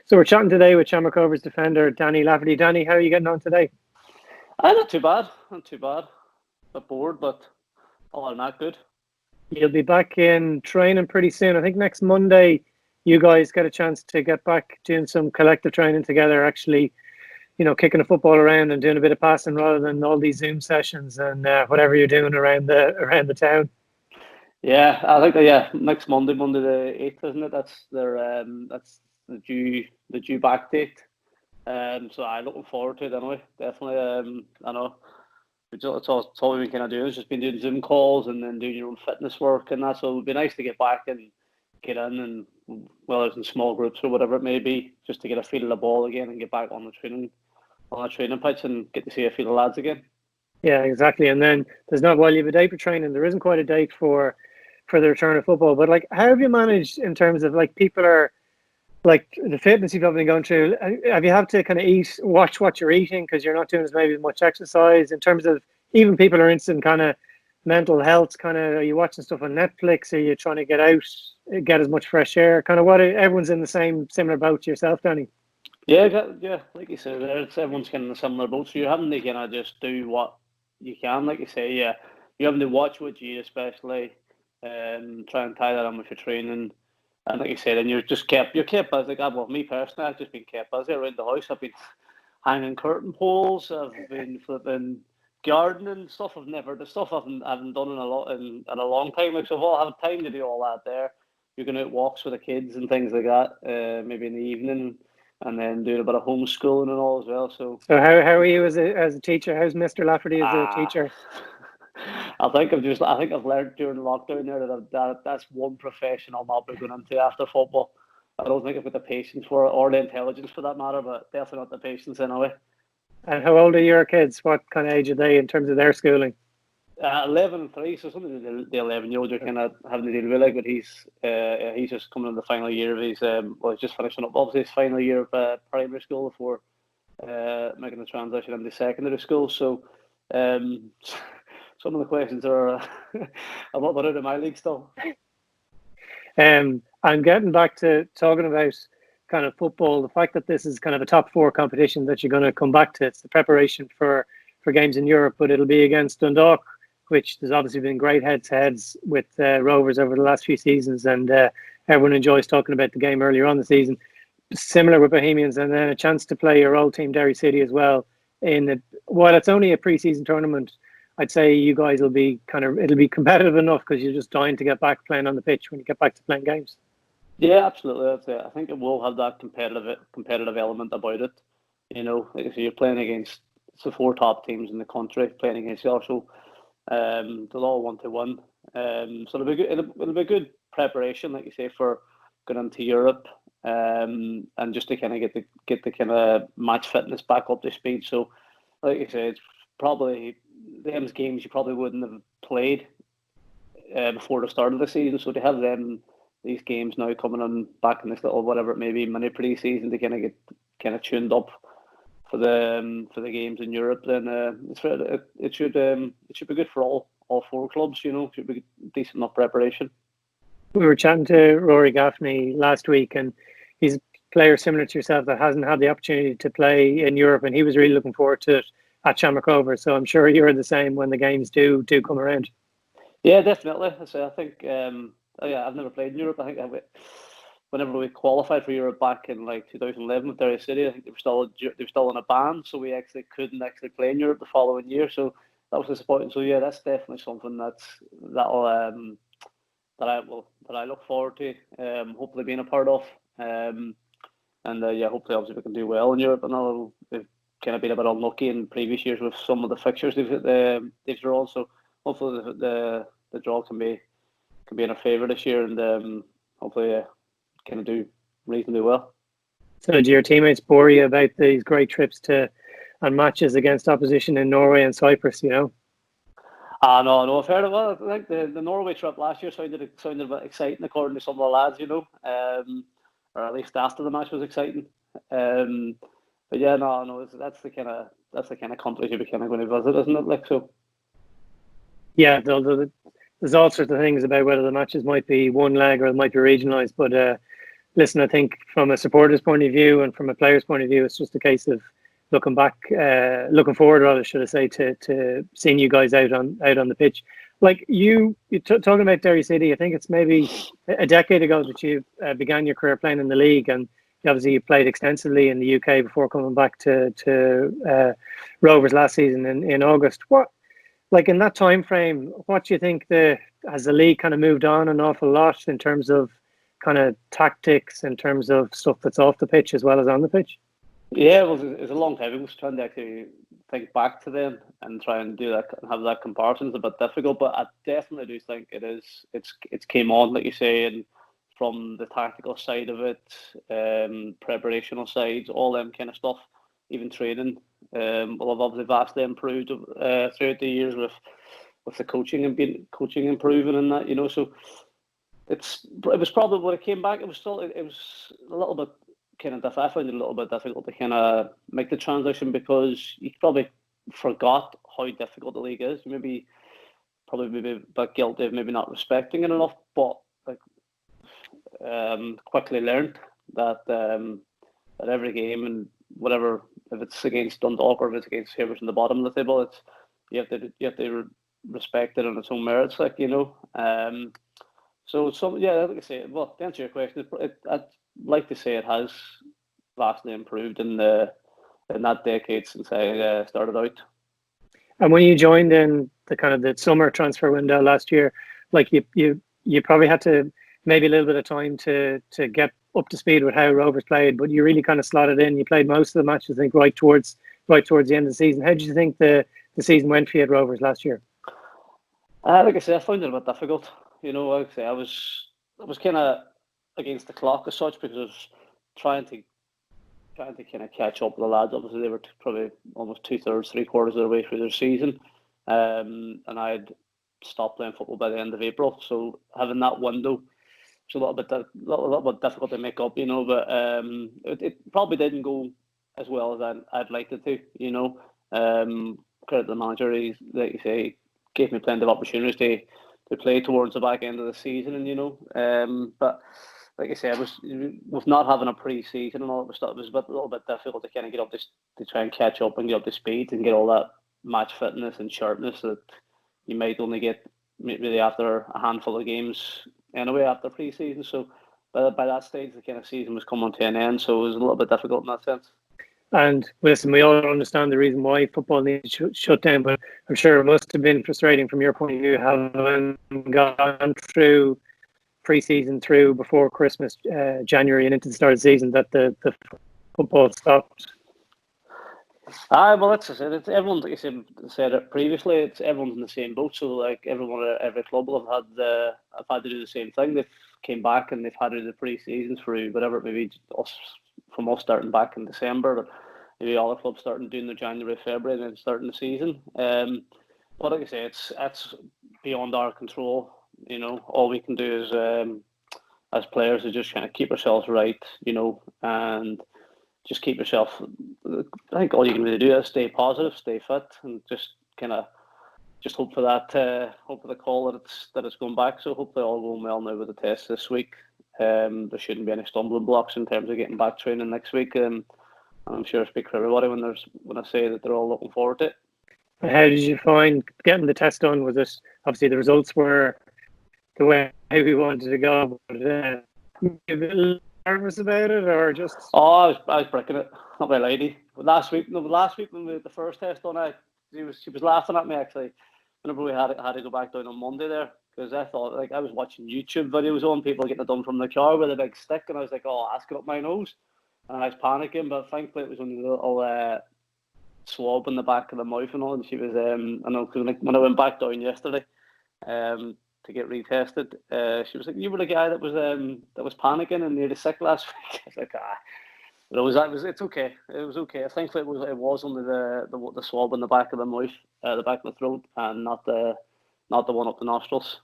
So we're chatting today with Shamrock Rovers defender Danny Lafferty. Danny, how are you getting on today? Not too bad. Not too bad. A bit bored, but all in that good. You'll be back in training pretty soon. I think next Monday you guys get a chance to get back doing some collective training together, actually, kicking the football around and doing a bit of passing rather than all these Zoom sessions and whatever you're doing around the town. Yeah, I think next Monday the 8th, isn't it? That's the due back date. So I'm looking forward to it anyway. Definitely. I know it's all we've been kind of doing. It's just been doing Zoom calls and then doing your own fitness work and that. So it would be nice to get back and get in, and whether it's in small groups or whatever it may be, just to get a feel of the ball again and get back on the training pitch and get to see a few of the lads again. Yeah, exactly. And then while you have a date for training, there isn't quite a date for the return of football. But how have you managed in terms of people are the fitness you've probably been going through? Have you had to kind of watch what you're eating because you're not doing as maybe much exercise? In terms of even people are interested in kind of mental health, are you watching stuff on Netflix? Are you trying to get out, get as much fresh air? Everyone's in the similar boat to yourself, Danny. Yeah, like you said, everyone's kind of in a similar boat. So you're having to kind of just do what you can, like you say. Yeah, you're having to watch what you eat, especially, try and tie that in with your training. And like you said, and you're kept busy. Well, me personally, I've just been kept busy around the house. I've been hanging curtain poles. I've been flipping gardening stuff. The stuff I haven't done in a long time. So if I have time to do all that there, you're going out walks with the kids and things like that. Maybe in the evening, and then doing a bit of homeschooling and all as well. So how are you as a teacher? How's Mr. Lafferty as a teacher? I think I've learned during lockdown there that that's one profession I'll not be going into after football. I don't think I've got the patience for it, or the intelligence for that matter, but definitely not the patience anyway. And how old are your kids? What kind of age are they in terms of their schooling? 11 and 3, so some of the 11-year-olds are kind of having to deal with but he's just coming in the final year of his, he's just finishing up obviously his final year of primary school before making the transition into secondary school. So some of the questions are a little bit out of my league still. I'm getting back to talking about kind of football, the fact that this is kind of a top 4 competition that you're going to come back to. It's the preparation for games in Europe, but it'll be against Dundalk, which there's obviously been great head-to-heads with Rovers over the last few seasons, and everyone enjoys talking about the game earlier on the season. Similar with Bohemians, and then a chance to play your old team Derry City as well. While it's only a pre-season tournament, I'd say you guys it'll be competitive enough because you're just dying to get back playing on the pitch when you get back to playing games. Yeah, absolutely. That's it. I think it will have that competitive element about it. Like I say, you're playing against the 4 top teams in the country, playing against also. They'll all want to win. So it'll be good. It'll be good preparation, like you say, for going into Europe, and just to kind of get the kind of match fitness back up to speed. So, like you say, it's probably them games you probably wouldn't have played before the start of the season. So to have these games now coming on back in this little whatever it may be mini pre-season to kind of get tuned up for the games in Europe, then it should be good for all 4 clubs. It should be decent enough preparation. We were chatting to Rory Gaffney last week, and he's a player similar to yourself that hasn't had the opportunity to play in Europe, and he was really looking forward to it at Shamrock Rovers. So I'm sure you're the same when the games do come around. Yeah, definitely. So I think I've never played in Europe. I think whenever we qualified for Europe back in 2011 with Derry City, I think they were still in a ban, so we actually couldn't play in Europe the following year. So that was disappointing. So yeah, that's definitely something that I look forward to. Hopefully being a part of. Hopefully obviously we can do well in Europe. I know we've kind of been a bit unlucky in previous years with some of the fixtures they've drawn. So hopefully the draw can be in our favour this year, and hopefully kind of do reasonably well. So do your teammates bore you about these great trips and matches against opposition in Norway and Cyprus? No, I've heard of it. I think the Norway trip last year sounded a bit exciting according to some of the lads, or at least after the match was exciting. But yeah, no, that's the kind of countries you'll be kind of going to visit, isn't it? So. Yeah, there's all sorts of things about whether the matches might be one leg or it might be regionalised, but listen, I think from a supporter's point of view and from a player's point of view, it's just a case of looking forward, rather, should I say, to seeing you guys out on the pitch. Like you talking about Derry City, I think it's maybe a decade ago that you began your career playing in the league, and obviously you played extensively in the UK before coming back to Rovers last season in August. What, like in that time frame, what do you think has the league kind of moved on an awful lot in terms of kind of tactics, in terms of stuff that's off the pitch as well as on the pitch? Yeah, well, it's a long time. I was trying to actually think back to them and try and do that and have that comparison. It's a bit difficult, but I definitely do think it's came on, like you say, and from the tactical side of it, preparational sides, all them kind of stuff, even training. Well, I've obviously vastly improved throughout the years with the coaching improving and that, you know. So it was probably when it came back. It was a little bit kind of difficult. I found it a little bit difficult to kind of make the transition because you probably forgot how difficult the league is. Probably a bit guilty of maybe not respecting it enough, but like quickly learned that at every game and whatever, if it's against Dundalk or if it's against whoever's in the bottom of the table, you have to respect it on its own merits, like, you know. Like I say, well, to answer your question, I'd like to say it has vastly improved in that decade since I started out. And when you joined in the kind of the summer transfer window last year, like you probably had to maybe a little bit of time to get up to speed with how Rovers played, but you really kind of slotted in. You played most of the matches, I think, right towards the end of the season. How did you think the season went for you at Rovers last year? Like I say, I found it a bit difficult. You know, like I say, I was kind of against the clock as such because I was trying to kind of catch up with the lads. Obviously, they were probably almost 2/3, 3/4 of their way through their season, and I'd stopped playing football by the end of April. So having that window was a little bit difficult to make up, you know. But it probably didn't go as well as I'd liked it to, you know. Credit to the manager, he's, like you say, gave me plenty of opportunities to play towards the back end of the season, and you know, but like I said, with not having a pre-season and all that stuff, it was a little bit difficult to kind of get up to try and catch up and get up to speed and get all that match fitness and sharpness that you might only get really after a handful of games anyway after pre-season. So by that stage, the kind of season was coming to an end, so it was a little bit difficult in that sense. And listen, we all understand the reason why football needs to shut down, but I'm sure it must have been frustrating from your point of view, having gone through pre-season through before Christmas, January, and into the start of the season, that the football stopped. Well, that's it. It's everyone, like I said it previously. It's everyone's in the same boat. So, like every club will have had to do the same thing. They've came back and they've had to do the pre-seasons through whatever. Maybe from us starting back in December, but maybe all the clubs starting doing the January, February, and then starting the season. But like I say, it's beyond our control. You know, all we can do is, as players, is just kind of keep ourselves right. You know, and just keep yourself. I think all you can really do is stay positive, stay fit, and just kind of just hope for that. Hope for the call that it's going back. So hopefully all going well now with the test this week. There shouldn't be any stumbling blocks in terms of getting back training next week. And I'm sure I speak for everybody when I say that they're all looking forward to it. How did you find getting the test done? Was it obviously the results were the way we wanted to go? But a bit nervous about it, or just? Oh, I was bricking it. Not my lady. But last week when we had the first test done, she was laughing at me actually. Whenever we had to go back down on Monday there, because I thought, like, I was watching YouTube videos on people getting it done from the car with a big stick, and I was like, oh, that's got up my nose, and I was panicking. But thankfully it was only a little swab in the back of the mouth and all. And she was, I know, cause when I went back down yesterday, to get retested, she was like, "You were the guy that was panicking and nearly sick last week." I was like, "Ah." It's okay. It was okay. Thankfully, it was only the swab in the back of the mouth, the back of the throat, and not the one up the nostrils.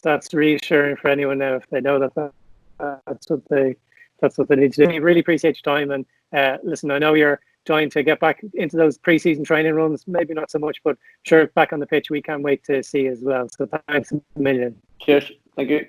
That's reassuring for anyone now if they know that's what they need to do. I really appreciate your time, and listen, I know you're trying to get back into those pre-season training runs. Maybe not so much, but sure, back on the pitch, we can't wait to see as well. So thanks a million. Cheers. Thank you.